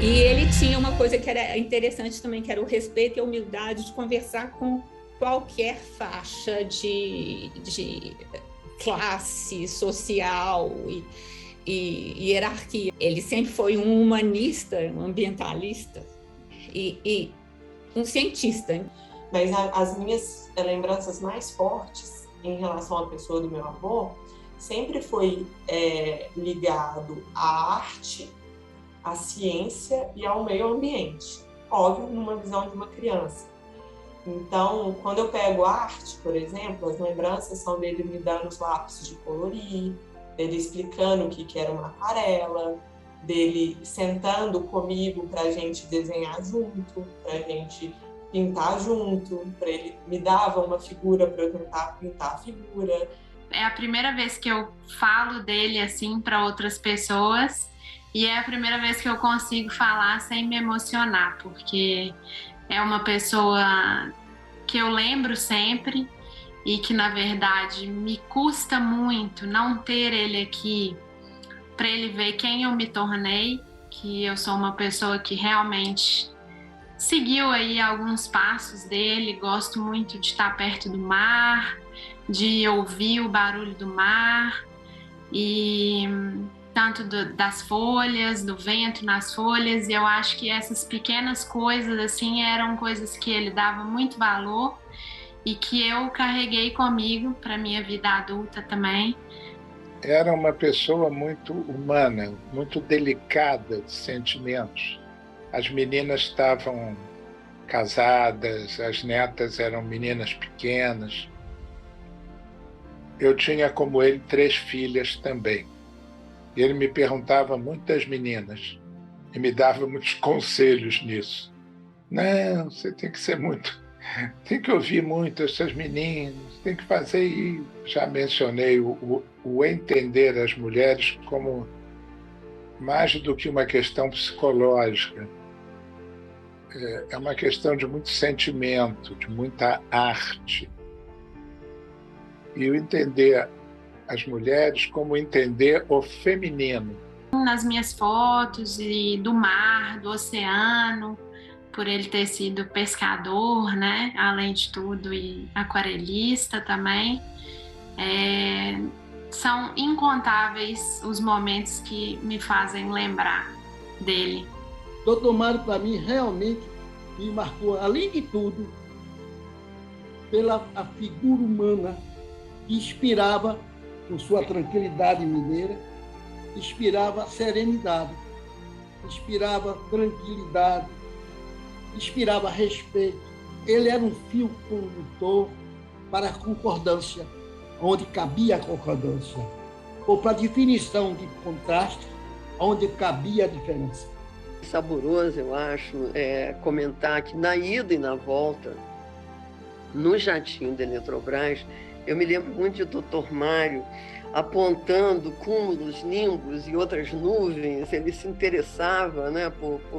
E ele tinha uma coisa que era interessante também, que era o respeito e a humildade de conversar com qualquer faixa de classe social e hierarquia. Ele sempre foi um humanista, um ambientalista e um cientista. Mas as minhas lembranças mais fortes em relação à pessoa do meu avô sempre foi ligado à arte, à ciência e ao meio ambiente. Óbvio, numa visão de uma criança. Então, quando eu pego arte, por exemplo, as lembranças são dele me dando os lápis de colorir, dele explicando o que era uma aquarela, dele sentando comigo para a gente desenhar junto, para a gente pintar junto, para ele me dava uma figura para eu tentar pintar a figura. É a primeira vez que eu falo dele assim para outras pessoas e é a primeira vez que eu consigo falar sem me emocionar, porque é uma pessoa que eu lembro sempre e que, na verdade, me custa muito não ter ele aqui para ele ver quem eu me tornei, que eu sou uma pessoa que realmente seguiu aí alguns passos dele, gosto muito de estar perto do mar, de ouvir o barulho do mar e tanto das folhas, do vento nas folhas, e eu acho que essas pequenas coisas assim eram coisas que ele dava muito valor e que eu carreguei comigo para minha vida adulta também. Era uma pessoa muito humana, muito delicada de sentimentos. As meninas estavam casadas, as netas eram meninas pequenas. Eu tinha, como ele, 3 filhas também. E ele me perguntava muito das meninas e me dava muitos conselhos nisso. Não, você tem que ser tem que ouvir muito essas meninas, tem que fazer isso. Já mencionei o entender as mulheres como mais do que uma questão psicológica. É uma questão de muito sentimento, de muita arte. E o entender as mulheres como entender o feminino. Nas minhas fotos e do mar, do oceano, por ele ter sido pescador, né? Além de tudo, e aquarelista também. São incontáveis os momentos que me fazem lembrar dele. Dr. Mário, para mim, realmente me marcou, além de tudo, pela a figura humana que inspirava, com sua tranquilidade mineira, inspirava serenidade, inspirava tranquilidade, inspirava respeito. Ele era um fio condutor para a concordância, onde cabia a concordância, ou para a definição de contraste, onde cabia a diferença. Saboroso, eu acho, comentar que na ida e na volta, no jatinho da Eletrobras, eu me lembro muito de Dr. Mário apontando cúmulos, nimbos e outras nuvens. Ele se interessava, né,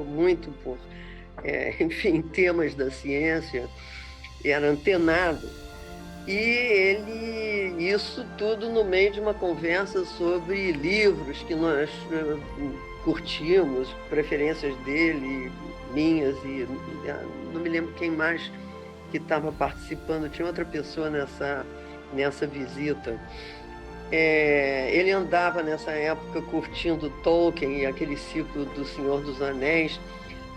muito por enfim, temas da ciência, era antenado. E isso tudo no meio de uma conversa sobre livros que nós curtimos, preferências dele, minhas, e não me lembro quem mais que estava participando, tinha outra pessoa nessa visita. Ele andava nessa época curtindo Tolkien e aquele ciclo do Senhor dos Anéis,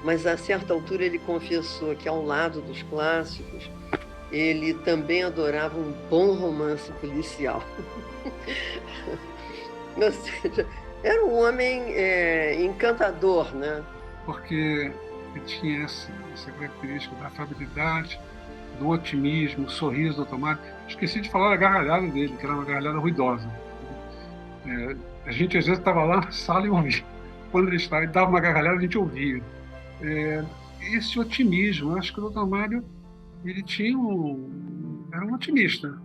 mas a certa altura ele confessou que ao lado dos clássicos ele também adorava um bom romance policial. Ou seja, era um homem encantador, né? Porque ele tinha essa característica da afabilidade, do otimismo, o sorriso do Dr. Mário. Esqueci de falar da gargalhada dele, que era uma gargalhada ruidosa. A gente às vezes estava lá na sala e ouvia. Quando ele dava uma gargalhada, a gente ouvia. Esse otimismo, eu acho que o Dr. Mário ele era um otimista.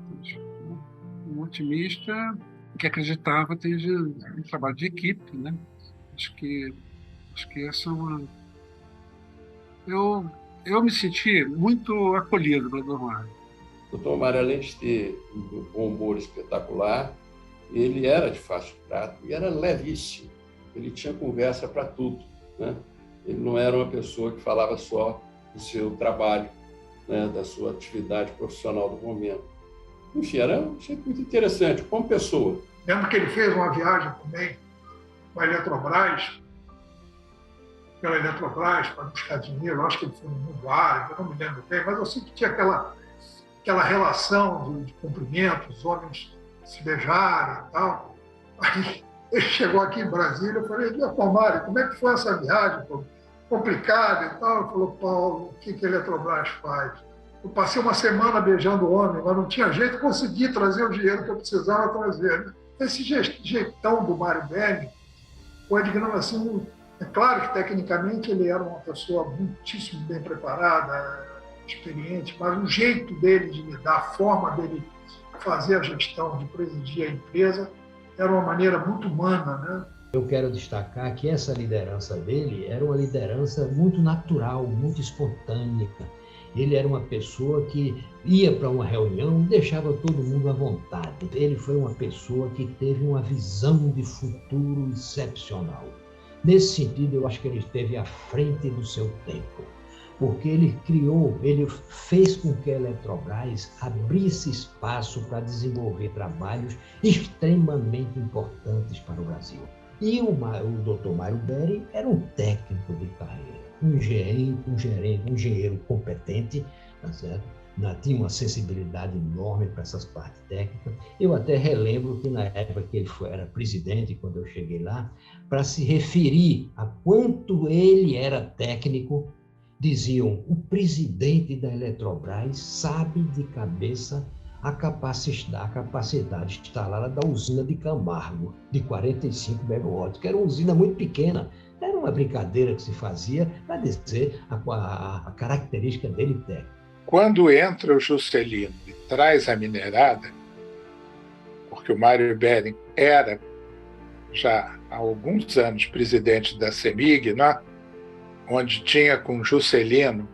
Um otimista que acreditava em trabalho de equipe, né? Acho que essa é uma... Eu me senti muito acolhido pelo Dr. Mário. O Dr. Mário, além de ter um bom humor espetacular, ele era de fácil trato e era levíssimo. Ele tinha conversa para tudo, né? Ele não era uma pessoa que falava só do seu trabalho, né, da sua atividade profissional do momento. Enfim, era sempre muito interessante, como pessoa. Lembro que ele fez uma viagem também com a Eletrobras, pela Eletrobras, para buscar dinheiro. Acho que ele foi no mundo árabe, eu não me lembro bem, mas eu sei que tinha aquela relação de cumprimentos, os homens se beijarem e tal. Aí ele chegou aqui em Brasília, eu falei, Dr. Mário, como é que foi essa viagem? Pô? Complicada e tal. Ele falou, Paulo, o que a Eletrobras faz? Eu passei uma semana beijando o homem, mas não tinha jeito, consegui trazer o dinheiro que eu precisava trazer. Né? Esse jeitão do Mário Berni foi, digamos assim, é claro que tecnicamente ele era uma pessoa muitíssimo bem preparada, experiente, mas o jeito dele de lidar, a forma dele fazer a gestão, de presidir a empresa, era uma maneira muito humana, né? Eu quero destacar que essa liderança dele era uma liderança muito natural, muito espontânea. Ele era uma pessoa que ia para uma reunião e deixava todo mundo à vontade. Ele foi uma pessoa que teve uma visão de futuro excepcional. Nesse sentido, eu acho que ele esteve à frente do seu tempo, porque ele fez com que a Eletrobras abrisse espaço para desenvolver trabalhos extremamente importantes para o Brasil. E o Dr. Mário Berri era um técnico de carreira, um engenheiro competente, tá certo? Tinha uma sensibilidade enorme para essas partes técnicas. Eu até relembro que na época que ele era presidente, quando eu cheguei lá, para se referir a quanto ele era técnico, diziam, o presidente da Eletrobras sabe de cabeça a capacidade instalada da usina de Camargo, de 45 megawatts, que era uma usina muito pequena. Era uma brincadeira que se fazia para dizer a característica dele técnica. Quando entra o Juscelino e traz a minerada, porque o Mário Berri era já há alguns anos presidente da CEMIG, né? Onde tinha com Juscelino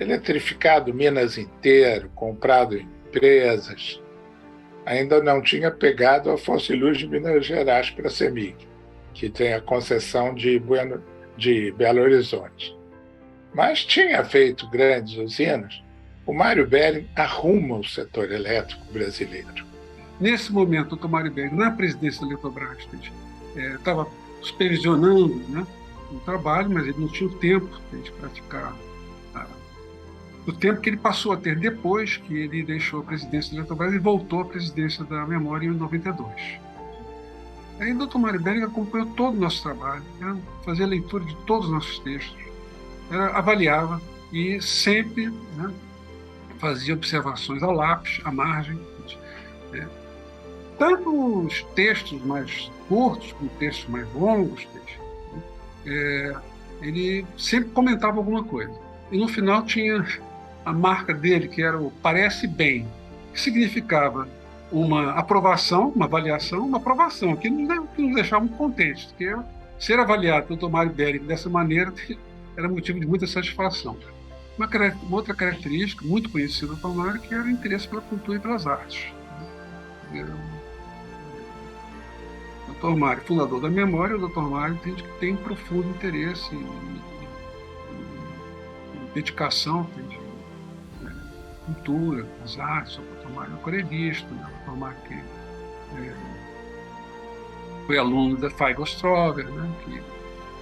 eletrificado Minas inteiro, comprado empresas, ainda não tinha pegado a Fossiluz de Minas Gerais para a CEMIG, que tem a concessão de Belo Horizonte. Mas tinha feito grandes usinas. O Mário Berri arruma o setor elétrico brasileiro. Nesse momento, o Dr. Mário Berri, na presidência da Eletrobras, estava supervisionando, né, o trabalho, mas ele não tinha o tempo para ficar... O tempo que ele passou a ter depois que ele deixou a presidência da Eletrobras e voltou à presidência da Memória em 92. Aí o Dr. Mário Berri acompanhou todo o nosso trabalho, né, fazia leitura de todos os nossos textos, avaliava e sempre, né, fazia observações ao lápis, à margem. Tanto os textos mais curtos como textos mais longos, ele sempre comentava alguma coisa. E no final tinha a marca dele, que era o parece bem, que significava uma aprovação, uma avaliação, uma aprovação, que nos deixava muito contentes, porque ser avaliado pelo Dr. Mário Berri dessa maneira era motivo de muita satisfação. Uma outra característica muito conhecida do Dr. Mário, que era o interesse pela cultura e pelas artes. O Dr. Mário, fundador da Memória, o Dr. Mário tem um profundo interesse e dedicação à cultura, às artes. O Dr. Mário é aquarelista, o Dr. Mário que foi aluno da Feigl Stroger, né,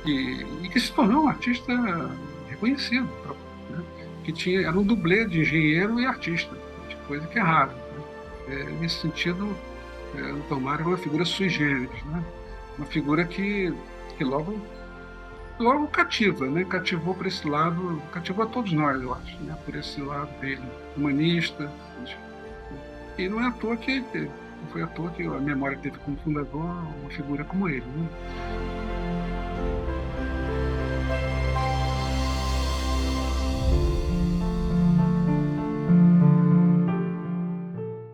e que se tornou um artista reconhecido, né, que era um dublê de engenheiro e artista, coisa que é rara. Né. Nesse sentido, o Dr. Mário é uma figura sui generis, né, uma figura que logo cativa, né, cativou por esse lado, cativou a todos nós, eu acho, né, por esse lado dele, humanista. E não é à toa que não foi à toa que a Memória teve como fundador uma figura como ele, né?